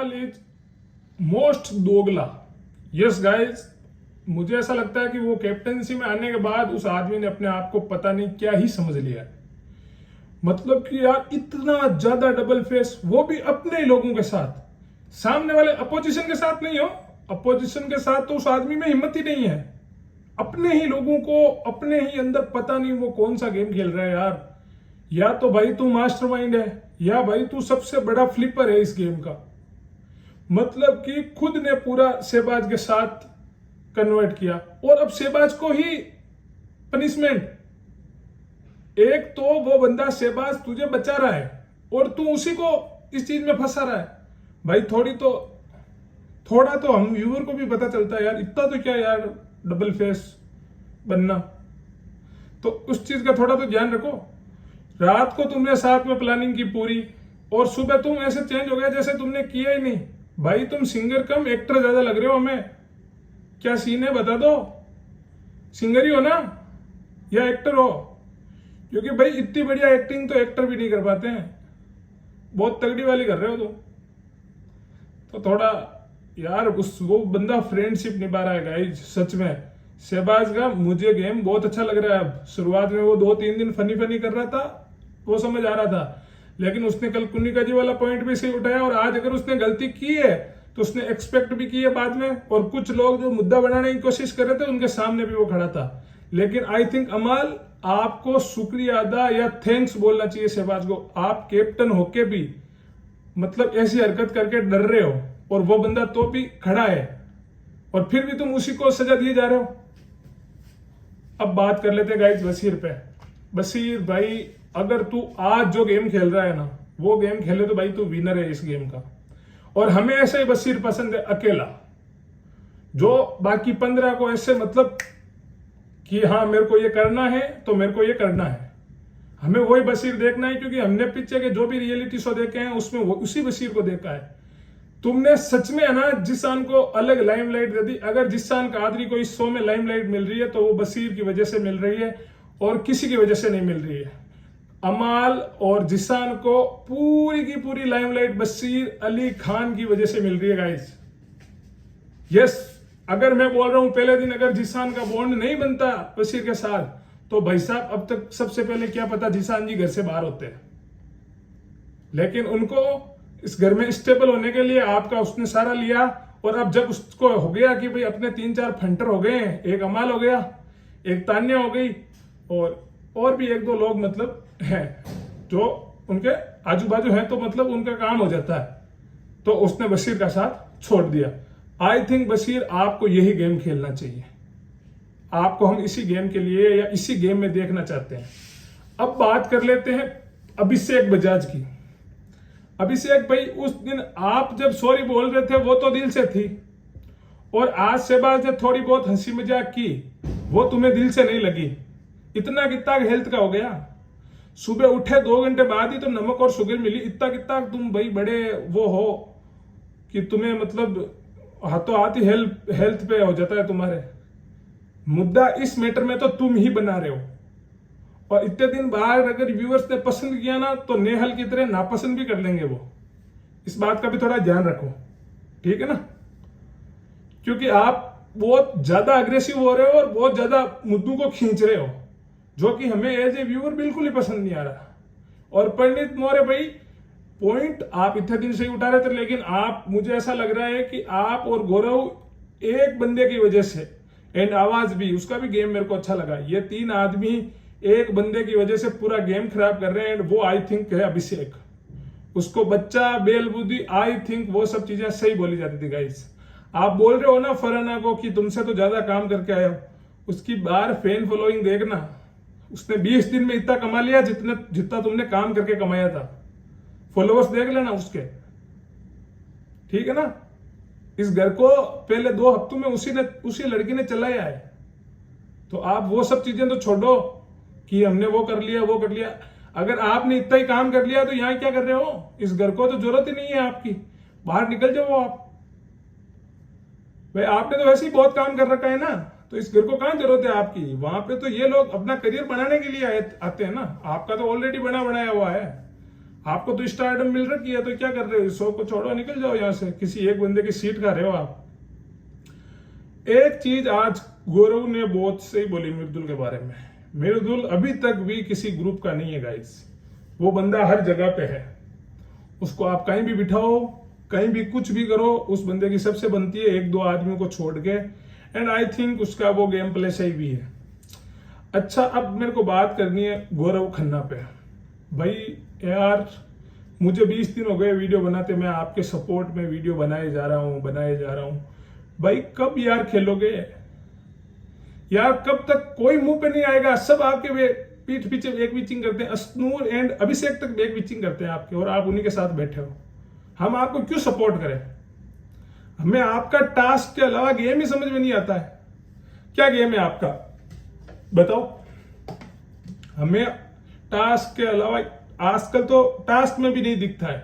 अमाल is most दोगला। Yes guys, मुझे ऐसा लगता है कि वो कैप्टनसी में आने के बाद उस आदमी ने अपने आप को पता नहीं क्या ही समझ लिया। मतलब कि यार इतना ज्यादा डबल फेस, वो भी अपने ही लोगों के साथ, सामने वाले अपोजिशन के साथ नहीं हो। अपोजिशन के साथ तो उस आदमी में हिम्मत ही नहीं है। अपने ही लोगों को, अपने ही अंदर पता नहीं वो कौन सा गेम खेल रहा है यार। या तो भाई तू मास्टरमाइंड है, या भाई तू सबसे बड़ा फ्लिपर है इस गेम का। मतलब कि खुद ने पूरा शहबाज के साथ कन्वर्ट किया, और अब शहबाज को ही पनिशमेंट। एक तो वो बंदा शहबाज तुझे बचा रहा है और तू उसी को इस चीज में फंसा रहा है। भाई थोड़ा तो हम व्यूअर को भी पता चलता है यार, इतना तो क्या यार डबल फेस बनना। तो उस चीज का थोड़ा तो ध्यान रखो। रात को तुमने साथ में प्लानिंग की पूरी, और सुबह तुम ऐसे चेंज हो गया जैसे तुमने किया ही नहीं। भाई तुम सिंगर कम एक्टर ज्यादा लग रहे हो हमें। क्या सीन है बता दो। सिंगर ही हो ना या एक्टर हो? क्योंकि भाई इतनी बढ़िया एक्टिंग तो एक्टर भी नहीं कर पाते हैं। बहुत तगड़ी वाली कर रहे हो तुम। तो थोड़ा यार वो बंदा फ्रेंडशिप निभा रहा है गाइस सच में। शहबाज का मुझे गेम बहुत अच्छा लग रहा है। शुरुआत में वो 2-3 दिन फनी कर रहा था, वो समझ आ रहा था, लेकिन उसने कल कुन्निका जी वाला पॉइंट भी सही उठाया। और आज अगर उसने गलती की है तो उसने एक्सपेक्ट भी की है बाद में। और कुछ लोग जो मुद्दा बनाने की कोशिश कर रहे थे उनके सामने भी वो खड़ा था। लेकिन आई थिंक अमाल, आपको शुक्रिया अदा या थैंक्स बोलना चाहिए शहबाज को। आप कैप्टन होके भी मतलब ऐसी हरकत करके डर रहे हो, और वो बंदा तो भी खड़ा है, और फिर भी तुम उसी को सजा दिए जा रहे हो। अब बात कर लेते हैं गाइस बशीर पे। बशीर भाई, अगर तू आज जो गेम खेल रहा है ना, वो गेम खेले तो भाई तू विनर है इस गेम का। और हमें ऐसे ही बशीर पसंद है अकेला, जो बाकी 15 को ऐसे मतलब कि हाँ मेरे को ये करना है तो मेरे को ये करना है। हमें वही बशीर देखना है, क्योंकि हमने पीछे के जो भी रियलिटी शो देखे हैं उसमें वो उसी बशीर को देखा है। तुमने सच में है ना जिसान को अलग लाइमलाइट दे दी। अगर जिसान कादरी को इस शो में लाइमलाइट मिल रही है तो वो बशीर की वजह से मिल रही है, और किसी की वजह से नहीं मिल रही है। अमाल और जिसान को पूरी की पूरी लाइमलाइट बशीर अली खान की वजह से मिल रही है गाइस। यस, अगर मैं बोल रहा हूं पहले दिन अगर जिसान का बॉन्ड नहीं बनता बशीर के साथ, तो भाई साहब अब तक सबसे पहले क्या पता जिसान जी घर से बाहर होते हैं। लेकिन उनको इस घर में स्टेबल होने के लिए आपका उसने सारा लिया। और अब जब उसको हो गया कि भाई अपने 3-4 फंटर हो गए हैं, एक अमाल हो गया, एक तान्या हो गई, और भी 1-2 लोग मतलब हैं जो उनके आजू बाजू हैं, तो मतलब उनका काम हो जाता है। तो उसने बशीर का साथ छोड़ दिया। आई थिंक बशीर आपको यही गेम खेलना चाहिए। आपको हम इसी गेम के लिए या इसी गेम में देखना चाहते हैं। अब बात कर लेते हैं अभिषेक बजाज की। अभिषेक भाई, उस दिन आप जब सॉरी बोल रहे थे वो तो दिल से थी, और आज शहबाज ने थोड़ी बहुत हंसी मजाक की, वो तुम्हें दिल से नहीं लगी। इतना कितना हेल्थ का हो गया। सुबह उठे 2 घंटे बाद ही तो नमक और शुगर मिली। इतना कितना तुम भाई बड़े वो हो कि तुम्हें मतलब हाथों हाथ ही हेल्थ पे हो जाता है तुम्हारे। मुद्दा इस मैटर में तो तुम ही बना रहे हो, और इतने दिन बाद अगर व्यूअर्स ने पसंद किया ना तो नेहल की तरह नापसंद भी कर लेंगे वो। इस बात का भी थोड़ा ध्यान रखो, ठीक है ना? क्योंकि आप बहुत ज्यादा अग्रेसिव हो रहे हो और बहुत ज्यादा मुद्दों को खींच रहे हो, जो कि हमें एज ए व्यूअर बिल्कुल ही पसंद नहीं आ रहा। और पंडित मौर्य भाई, पॉइंट आप इतने दिन से ही उठा रहे थे, लेकिन आप, मुझे ऐसा लग रहा है कि आप और गौरव एक बंदे की वजह से, एंड आवाज भी, उसका भी गेम मेरे को अच्छा लगा। ये 3 आदमी एक बंदे की वजह से पूरा गेम खराब कर रहे हैं, एंड वो आई थिंक है अभिषेक। उसको बच्चा, बेलबुद्धि, आई थिंक वो सब चीजें सही बोली जाती थी गाइस। आप बोल रहे हो ना फरहाना को कि तुमसे तो ज्यादा काम करके आया हो, उसकी बार फैन फॉलोइंग देखना। उसने 20 दिन में इतना कमा लिया जितना तुमने काम करके कमाया था। फॉलोअर्स देख लेना उसके, ठीक है ना? इस घर को पहले 2 हफ्तों में उसी लड़की ने चलाया है। तो आप वो सब चीजें तो छोड़ो कि हमने वो कर लिया। अगर आपने इतना ही काम कर लिया तो यहां क्या कर रहे हो? इस घर को तो जरूरत ही नहीं है आपकी, बाहर निकल जाओ आप। भाई आपने तो वैसे ही बहुत काम कर रखा है ना, तो इस घर को कहां जरूरत है आपकी? वहां पे तो ये लोग अपना करियर बनाने के लिए आते हैं ना। आपका तो ऑलरेडी बनाया हुआ है। आपको तो स्टारडम मिल रखी है, तो क्या कर रहे हो? शो को छोड़ो, निकल जाओ यहाँ से, किसी एक बंदे की सीट खा रहे हो आप। एक चीज आज गौरव ने बहुत सही बोली मृदुल के बारे में। मृदुल अभी तक भी किसी ग्रुप का नहीं है गाइस, वो बंदा हर जगह पे है, उसको आप कहीं भी बिठाओ, कहीं भी कुछ भी करो, उस बंदे की सबसे बनती है एक दो आदमियों को छोड़ के। एंड आई थिंक उसका वो गेम प्ले सही भी है। अच्छा, अब मेरे को बात करनी है गौरव खन्ना पे। भाई यार, मुझे 20 दिन हो गए वीडियो बनाते, मैं आपके सपोर्ट में वीडियो बनाए जा रहा हूं। भाई कब यार खेलोगे यार? कब तक? कोई मुंह पे नहीं आएगा, सब आपके पीठ पीछे बैक पिचिंग करते हैं। अश्नूर एंड अभिषेक तक बैक पिचिंग करते हैं आपके, और आप उन्हीं के साथ बैठे हो। हम आपको क्यों सपोर्ट करें? हमें आपका टास्क के अलावा गेम ही समझ में नहीं आता है। क्या गेम है आपका, बताओ हमें। टास्क के अलावा आजकल तो टास्क में भी नहीं दिखता है,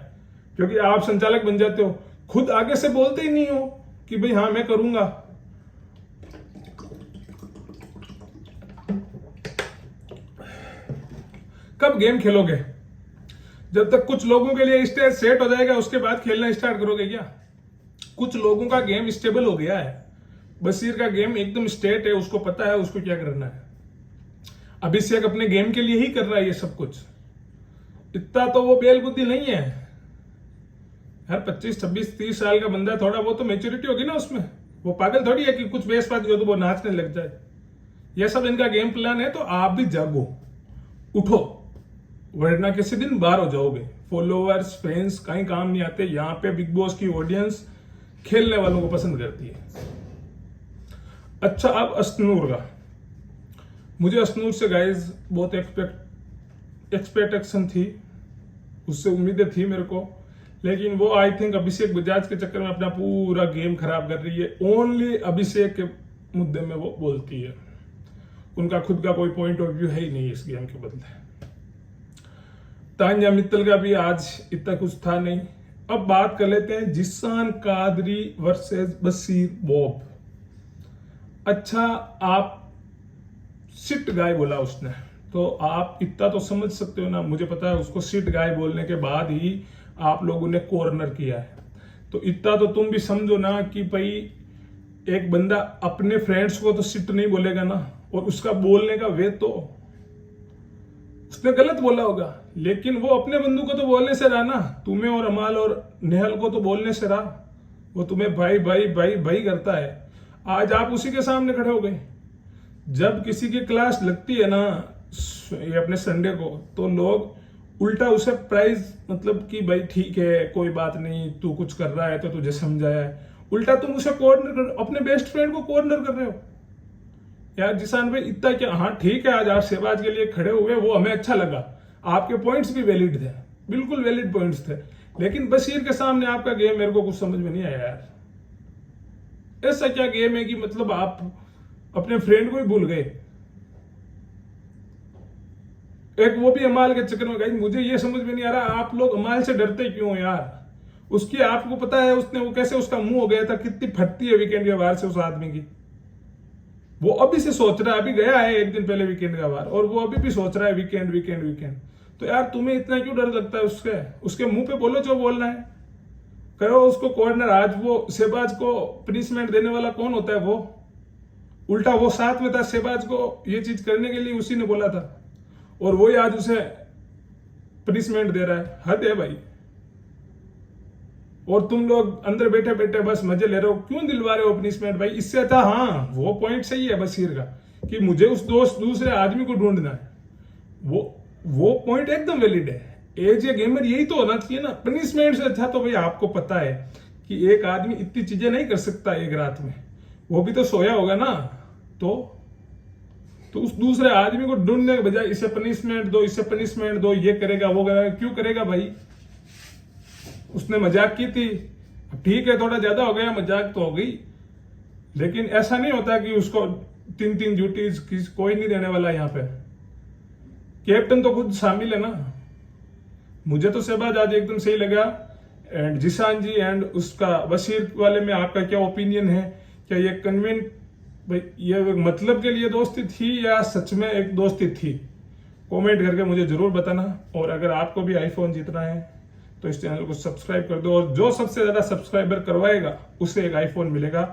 क्योंकि आप संचालक बन जाते हो, खुद आगे से बोलते ही नहीं हो कि भाई हाँ मैं करूंगा। कब गेम खेलोगे? जब तक कुछ लोगों के लिए स्टेज सेट हो जाएगा उसके बाद खेलना स्टार्ट करोगे क्या? कुछ लोगों का गेम स्टेबल हो गया है, बशीर का गेम एकदम स्टेट है, उसको पता है उसको क्या करना है। अभिषेक अपने गेम के लिए ही कर रहा है ये सब कुछ, इतना तो वो बेल बुद्धि नहीं है। हर 25, 26, 30 साल का बंदा, थोड़ा वो तो मेच्योरिटी होगी ना उसमें। वो पागल थोड़ी है कि कुछ बेस बात जो तो वो नाचने लग जाए। ये सब इनका गेम प्लान है, तो आप भी जागो, उठो, वरना किसी दिन बाहर हो जाओगे। फॉलोअर्स, फैंस कहीं काम नहीं आते। यहाँ पे बिग बॉस की ऑडियंस खेलने वालों को पसंद करती है। अच्छा, अब अश्नूर का, मुझे अश्नूर से गाइज बहुत एक्सपेक्टेशन थी, उससे उम्मीदें थी मेरे को, लेकिन वो आई थिंक अभिषेक बजाज के चक्कर में अपना पूरा गेम खराब कर रही है। ओनली अभिषेक के मुद्दे में वो बोलती है, उनका खुद का कोई पॉइंट ऑफ व्यू है ही नहीं इस गेम के बदले। तान्या मित्तल का भी आज इतना कुछ था नहीं। अब बात कर लेते हैं जिशान कादरी वर्सेस बशीर बॉब। अच्छा, आप सिट गाय बोला उसने, तो आप इतना तो समझ सकते हो ना, मुझे पता है उसको सिट गाय बोलने के बाद ही आप लोगों ने कॉर्नर किया है, तो इतना तो तुम भी समझो ना कि भाई एक बंदा अपने फ्रेंड्स को तो सिट नहीं बोलेगा ना, और उसका बोलने का वे तो उसने गलत बोला होगा, लेकिन वो अपने बंधु को तो बोलने से रहा ना, तुम्हें और अमाल और नेहल को तो बोलने से रहा, वो तुम्हें भाई भाई भाई भाई करता है। आज आप उसी के सामने खड़े हो गए। जब किसी की क्लास लगती है ना ये अपने संडे को, तो लोग उल्टा उसे प्राइज, मतलब कि भाई ठीक है कोई बात नहीं, तू कुछ कर रहा है तो तुझे समझाया है, उल्टा तुम उसे कॉर्नर कर, अपने बेस्ट फ्रेंड को कॉर्नर कर रहे हो। यार जिशान भाई इतना क्या, हाँ ठीक है आज आप शहबाज के लिए खड़े हुए, वो हमें अच्छा लगा, आपके पॉइंट्स भी वैलिड थे, बिल्कुल वैलिड पॉइंट्स थे, लेकिन बशीर के सामने आपका गेम मेरे को कुछ समझ में नहीं आया यार। ऐसा क्या गेम है कि मतलब आप अपने फ्रेंड को ही भूल गए? एक वो भी अमाल के चक्कर में गई, मुझे ये समझ में नहीं आ रहा आप लोग अमाल से डरते क्यों यार? उसकी आपको पता है उसने वो कैसे उसका मुंह हो गया था, कितनी फटती है वीकेंड के बाहर से उस आदमी की। वो अभी से सोच रहा है, अभी गया है एक दिन पहले वीकेंड का बार, और वो अभी भी सोच रहा है वीकेंड वीकेंड वीकेंड। तो यार तुम्हें इतना क्यों डर लगता है उसके मुंह पे बोलो जो बोलना है, करो उसको कॉर्नर। आज वो शहबाज को पनिशमेंट देने वाला कौन होता है? वो उल्टा वो साथ में था शहबाज को ये चीज करने के लिए, उसी ने बोला था, और वही आज उसे पनिशमेंट दे रहा है। हद है भाई। और तुम लोग अंदर बैठे बैठे बस मजे ले रहे हो, क्यों दिलवा रहे हो पनिशमेंट भाई? इससे था, हाँ वो पॉइंट सही है बशीर का कि मुझे उस दूसरे आदमी को ढूंढना है, वो पॉइंट एकदम वैलिड है। एज ए गेमर यही तो होना चाहिए ना। पनिशमेंट से अच्छा तो भाई आपको पता है कि एक आदमी इतनी चीजें नहीं कर सकता एक रात में, वो भी तो सोया होगा ना, तो उस दूसरे आदमी को ढूंढने के बजाय इसे पनिशमेंट दो, ये करेगा वो करेगा, क्यों करेगा भाई? उसने मजाक की थी, ठीक है थोड़ा ज्यादा हो गया, मजाक तो हो गई, लेकिन ऐसा नहीं होता कि उसको 3 ड्यूटीज कोई नहीं देने वाला। यहाँ पे कैप्टन तो खुद शामिल है ना। मुझे तो शहबाज आज एकदम सही लगा। एंड जिशान जी एंड उसका बशीर वाले में आपका क्या ओपिनियन है? क्या ये कन्वेंट भाई ये मतलब के लिए दोस्ती थी या सच में एक दोस्ती थी? कमेंट करके मुझे जरूर बताना। और अगर आपको भी आईफोन जीतना है तो इस चैनल को सब्सक्राइब कर दो, और जो सबसे ज्यादा सब्सक्राइबर करवाएगा उसे एक आईफोन मिलेगा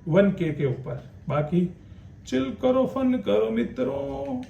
1K के ऊपर। बाकी चिल करो, फन करो मित्रों।